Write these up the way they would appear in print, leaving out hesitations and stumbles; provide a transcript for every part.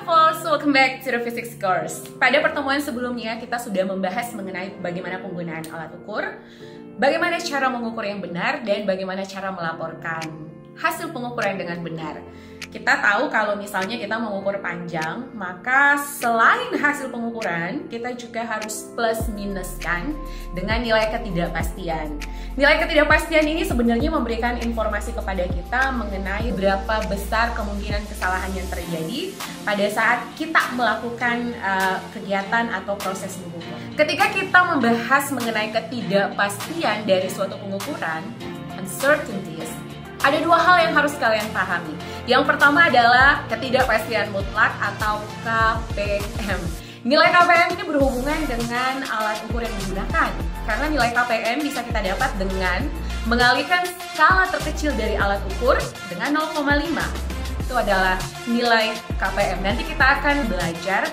folks, welcome back to the physics course. Pada pertemuan sebelumnya kita sudah membahas mengenai bagaimana penggunaan alat ukur, bagaimana cara mengukur yang benar, dan bagaimana cara melaporkan hasil pengukuran dengan benar. Kita tahu kalau misalnya kita mengukur panjang, maka selain hasil pengukuran, kita juga harus plus minuskan dengan nilai ketidakpastian. Nilai ketidakpastian ini sebenarnya memberikan informasi kepada kita mengenai berapa besar kemungkinan kesalahan yang terjadi pada saat kita melakukan kegiatan atau proses mengukur. Ketika kita membahas mengenai ketidakpastian dari suatu pengukuran, uncertainties, ada dua hal yang harus kalian pahami. Yang pertama adalah ketidakpastian mutlak atau KPM. Nilai KPM ini berhubungan dengan alat ukur yang digunakan. Karena nilai KPM bisa kita dapat dengan mengalihkan skala terkecil dari alat ukur dengan 0,5. Itu adalah nilai KPM. Nanti kita akan belajar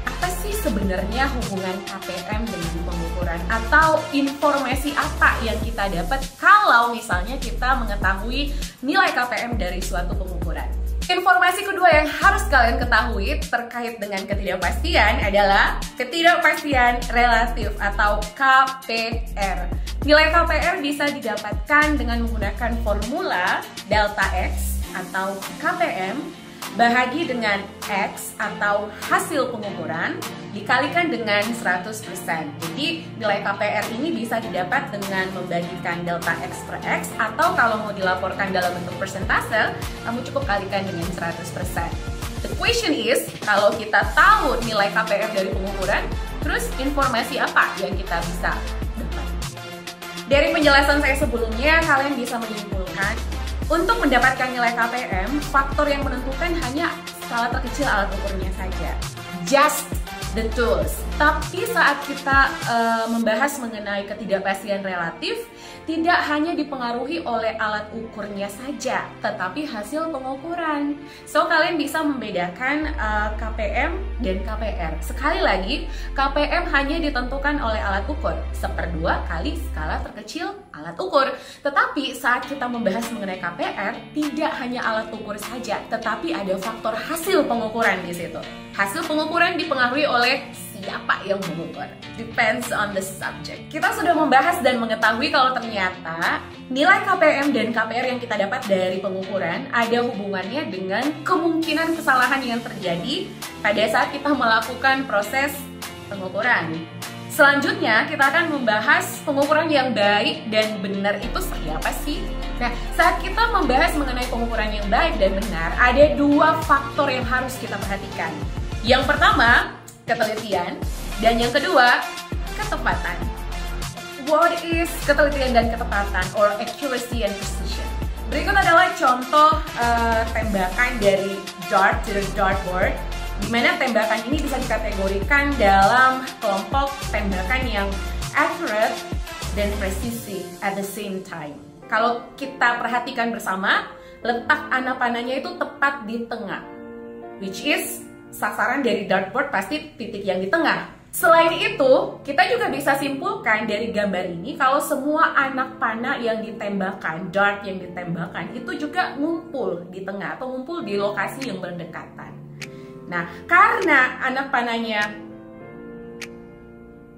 apa sih sebenarnya hubungan KPM dengan pengukuran, atau informasi apa yang kita dapat kalau misalnya kita mengetahui nilai KPM dari suatu pengukuran. Informasi kedua yang harus kalian ketahui terkait dengan ketidakpastian adalah ketidakpastian relatif atau KPR. Nilai KPR bisa didapatkan dengan menggunakan formula delta X atau KPM bahagi dengan X atau hasil pengukuran dikalikan dengan 100%. Jadi nilai KPR ini bisa didapat dengan membagikan delta X per X, atau kalau mau dilaporkan dalam bentuk persentase, kamu cukup kalikan dengan 100%. The question is, kalau kita tahu nilai KPR dari pengukuran, terus informasi apa yang kita bisa dapat? Dari penjelasan saya sebelumnya, kalian bisa menyimpulkan untuk mendapatkan nilai KPM, faktor yang menentukan hanya skala terkecil alat ukurnya saja. Just the tools. Tapi saat kita membahas mengenai ketidakpastian relatif, tidak hanya dipengaruhi oleh alat ukurnya saja, tetapi hasil pengukuran. So, kalian bisa membedakan KPM dan KPR. Sekali lagi, KPM hanya ditentukan oleh alat ukur, 1/2 kali skala terkecil alat ukur. Tetapi saat kita membahas mengenai KPR, tidak hanya alat ukur saja, tetapi ada faktor hasil pengukuran di situ. Hasil pengukuran dipengaruhi oleh siapa yang mengukur. Depends on the subject. Kita sudah membahas dan mengetahui kalau ternyata nilai KPM dan KPR yang kita dapat dari pengukuran ada hubungannya dengan kemungkinan kesalahan yang terjadi pada saat kita melakukan proses pengukuran. Selanjutnya kita akan membahas pengukuran yang baik dan benar itu seperti apa sih? Nah, saat kita membahas mengenai pengukuran yang baik dan benar, ada dua faktor yang harus kita perhatikan. Yang pertama, ketelitian, dan yang kedua, ketepatan. What is ketelitian dan ketepatan, or accuracy and precision? Berikut adalah contoh tembakan dari dart to the dartboard, di mana tembakan ini bisa dikategorikan dalam kelompok tembakan yang accurate dan presisi at the same time. Kalau kita perhatikan bersama, letak anak panahnya itu tepat di tengah, which is sasaran dari dartboard pasti titik yang di tengah. Selain itu, kita juga bisa simpulkan dari gambar ini kalau semua anak panah yang ditembakkan, dart yang ditembakkan, itu juga ngumpul di tengah atau ngumpul di lokasi yang berdekatan. Nah, karena anak panahnya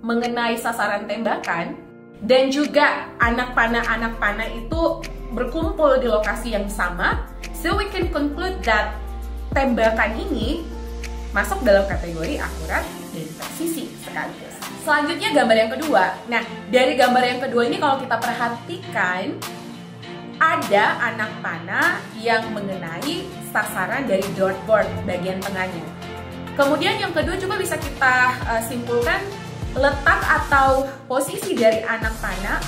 mengenai sasaran tembakan dan juga anak panah itu berkumpul di lokasi yang sama, so we can conclude that tembakan ini masuk dalam kategori akurat dan presisi sekaligus. Selanjutnya gambar yang kedua. Nah, dari gambar yang kedua ini kalau kita perhatikan, ada anak panah yang mengenai sasaran dari dartboard bagian tengahnya. Kemudian yang kedua juga bisa kita simpulkan letak atau posisi dari anak panah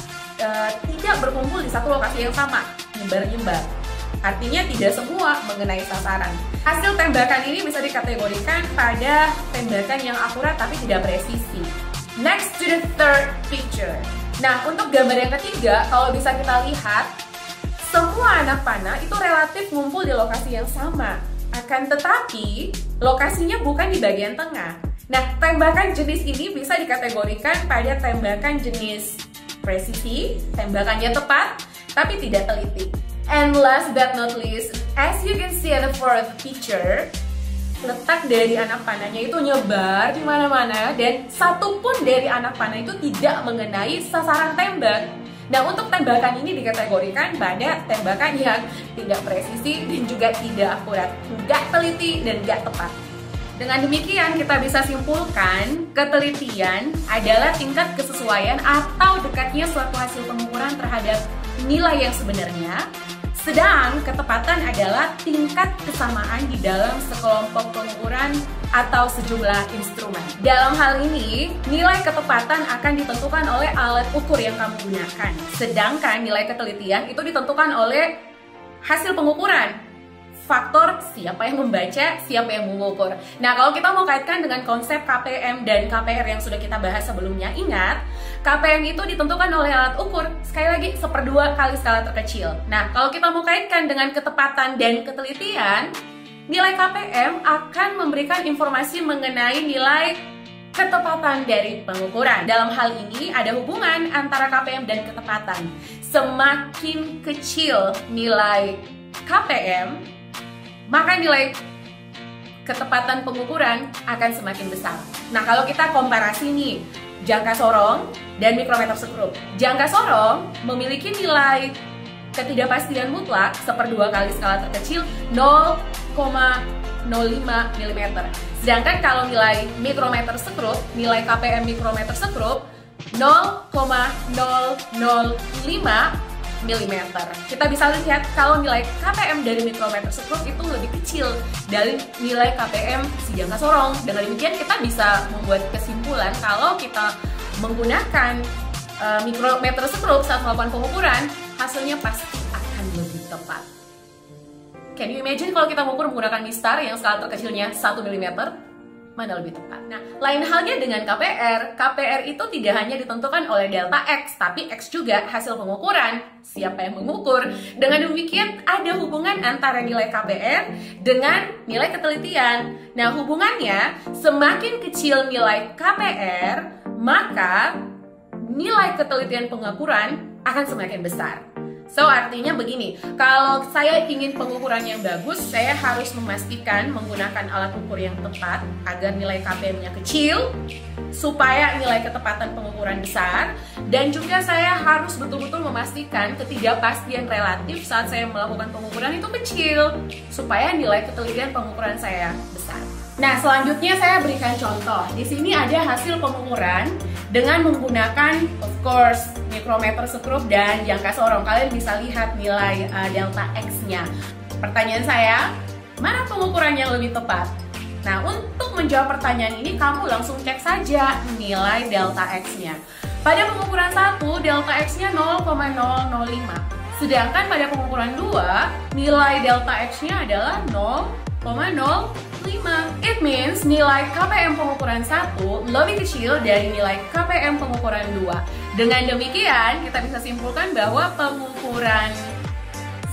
tidak berkumpul di satu lokasi yang sama, nyebar-nyebar. Artinya tidak semua mengenai sasaran. Hasil tembakan ini bisa dikategorikan pada tembakan yang akurat tapi tidak presisi. Next to the third picture. Nah, untuk gambar yang ketiga, kalau bisa kita lihat, semua anak panah itu relatif ngumpul di lokasi yang sama. Akan tetapi, lokasinya bukan di bagian tengah. Nah, tembakan jenis ini bisa dikategorikan pada tembakan jenis presisi, tembakannya tepat, tapi tidak teliti. And last but not least, as you can see in the fourth picture, letak dari anak panahnya itu nyebar di mana-mana dan satu pun dari anak panah itu tidak mengenai sasaran tembak. Nah, untuk tembakan ini dikategorikan pada tembakan yang tidak presisi dan juga tidak akurat, nggak teliti dan nggak tepat. Dengan demikian kita bisa simpulkan ketelitian adalah tingkat kesesuaian atau dekatnya suatu hasil pengukuran terhadap nilai yang sebenarnya, sedang ketepatan adalah tingkat kesamaan di dalam sekelompok pengukuran atau sejumlah instrumen. Dalam hal ini, nilai ketepatan akan ditentukan oleh alat ukur yang kamu gunakan, sedangkan nilai ketelitian itu ditentukan oleh hasil pengukuran. Faktor siapa yang membaca, siapa yang mengukur. Nah, kalau kita mau kaitkan dengan konsep KPM dan KPR yang sudah kita bahas sebelumnya, ingat, KPM itu ditentukan oleh alat ukur, sekali lagi 1/2 kali skala terkecil. Nah, kalau kita mau kaitkan dengan ketepatan dan ketelitian, nilai KPM akan memberikan informasi mengenai nilai ketepatan dari pengukuran. Dalam hal ini ada hubungan antara KPM dan ketepatan. Semakin kecil nilai KPM, maka nilai ketepatan pengukuran akan semakin besar. Nah, kalau kita komparasi nih, jangka sorong dan mikrometer sekrup. Jangka sorong memiliki nilai ketidakpastian mutlak 1/2 kali skala terkecil 0,05 mm. Sedangkan kalau nilai mikrometer sekrup, nilai KPM mikrometer sekrup 0,005 mm. Kita bisa lihat kalau nilai KPM dari mikrometer sekrup itu lebih kecil dari nilai KPM si jangka sorong. Dengan demikian kita bisa membuat kesimpulan kalau kita menggunakan mikrometer sekrup saat melakukan pengukuran, hasilnya pasti akan lebih tepat. Can you imagine kalau kita mengukur menggunakan mistar yang skala terkecilnya 1 mm? Mana lebih tepat? Nah, lain halnya dengan KPR. KPR itu tidak hanya ditentukan oleh delta X, tapi X juga hasil pengukuran. Siapa yang mengukur? Dengan demikian ada hubungan antara nilai KPR dengan nilai ketelitian. Nah, hubungannya semakin kecil nilai KPR, maka nilai ketelitian pengukuran akan semakin besar. So, artinya begini, kalau saya ingin pengukuran yang bagus, saya harus memastikan menggunakan alat ukur yang tepat agar nilai KPM-nya kecil, supaya nilai ketepatan pengukuran besar, dan juga saya harus betul-betul memastikan ketidakpastian relatif saat saya melakukan pengukuran itu kecil, supaya nilai ketelitian pengukuran saya besar. Nah, selanjutnya saya berikan contoh. Di sini ada hasil pengukuran dengan menggunakan, of course, mikrometer sekrup dan jangka sorong. Kalian bisa lihat nilai delta X-nya. Pertanyaan saya, mana pengukuran yang lebih tepat? Nah, untuk menjawab pertanyaan ini, kamu langsung cek saja nilai delta X-nya. Pada pengukuran 1, delta X-nya 0,005. Sedangkan pada pengukuran 2, nilai delta X-nya adalah 0,05. It means nilai KPM pengukuran 1 lebih kecil dari nilai KPM pengukuran 2. Dengan demikian, kita bisa simpulkan bahwa pengukuran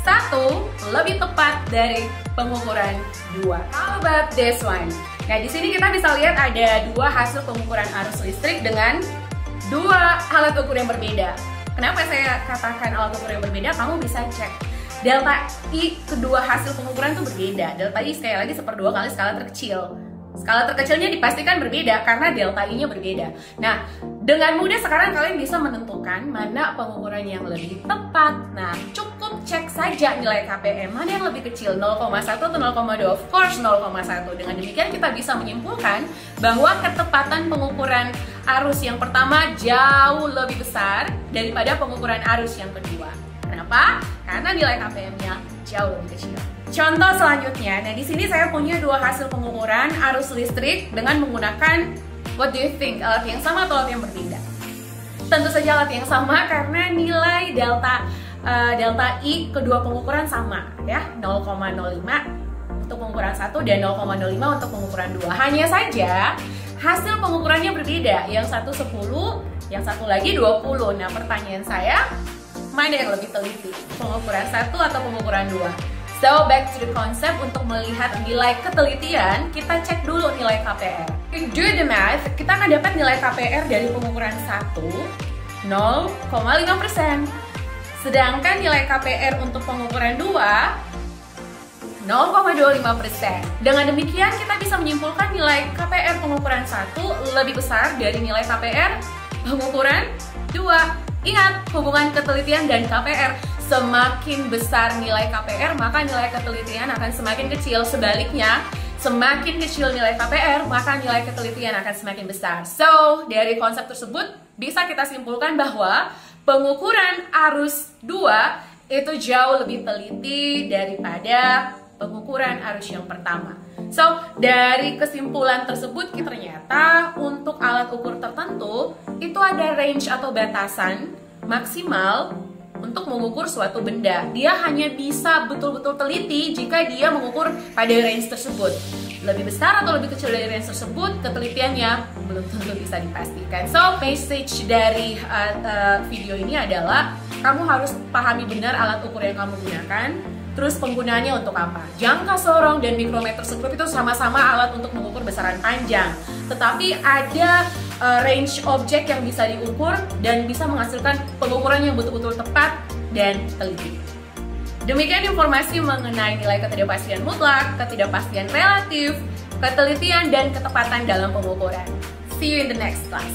1 lebih tepat dari pengukuran 2. How about this one? Nah, di sini kita bisa lihat ada dua hasil pengukuran arus listrik dengan dua alat ukur yang berbeda. Kenapa saya katakan alat ukur yang berbeda? Kamu bisa cek. Delta I kedua hasil pengukuran itu berbeda. Delta I sekali lagi 1/2 kali skala terkecil. Skala terkecilnya dipastikan berbeda karena delta I-nya berbeda. Nah, dengan mudah sekarang kalian bisa menentukan mana pengukuran yang lebih tepat. Nah, cukup cek saja nilai KPM mana yang lebih kecil, 0,1 atau 0,2. Of course 0,1. Dengan demikian kita bisa menyimpulkan bahwa ketepatan pengukuran arus yang pertama jauh lebih besar daripada pengukuran arus yang kedua. Kenapa? Karena nilai KPM-nya jauh lebih kecil. Contoh selanjutnya, nah di sini saya punya dua hasil pengukuran arus listrik dengan menggunakan, what do you think, alat yang sama atau alat yang berbeda? Tentu saja alat yang sama karena nilai delta I kedua pengukuran sama, ya, 0,05 untuk pengukuran 1 dan 0,05 untuk pengukuran 2. Hanya saja hasil pengukurannya berbeda, yang satu 10, yang satu lagi 20. Nah, pertanyaan saya, mana yang lebih teliti? Pengukuran 1 atau pengukuran 2? So, back to the concept, untuk melihat nilai ketelitian, kita cek dulu nilai KPR. Do the math, kita akan dapat nilai KPR dari pengukuran 1, 0,5%. Sedangkan nilai KPR untuk pengukuran 2, 0,25%. Dengan demikian kita bisa menyimpulkan nilai KPR pengukuran 1 lebih besar dari nilai KPR pengukuran 2. Ingat, hubungan ketelitian dan KPR, semakin besar nilai KPR maka nilai ketelitian akan semakin kecil. Sebaliknya, semakin kecil nilai KPR maka nilai ketelitian akan semakin besar. So, dari konsep tersebut bisa kita simpulkan bahwa pengukuran arus 2 itu jauh lebih teliti daripada pengukuran arus yang pertama. So, dari kesimpulan tersebut ternyata untuk alat ukur tertentu itu ada range atau batasan maksimal untuk mengukur suatu benda. Dia hanya bisa betul-betul teliti jika dia mengukur pada range tersebut. Lebih besar atau lebih kecil dari range tersebut, ketelitiannya belum tentu bisa dipastikan. So, message dari video ini adalah kamu harus pahami benar alat ukur yang kamu gunakan, terus penggunaannya untuk apa. Jangka sorong dan mikrometer sekrup itu sama-sama alat untuk mengukur besaran panjang, tetapi ada range objek yang bisa diukur dan bisa menghasilkan pengukuran yang betul-betul tepat dan teliti. Demikian informasi mengenai nilai ketidakpastian mutlak, ketidakpastian relatif, ketelitian, dan ketepatan dalam pengukuran. See you in the next class.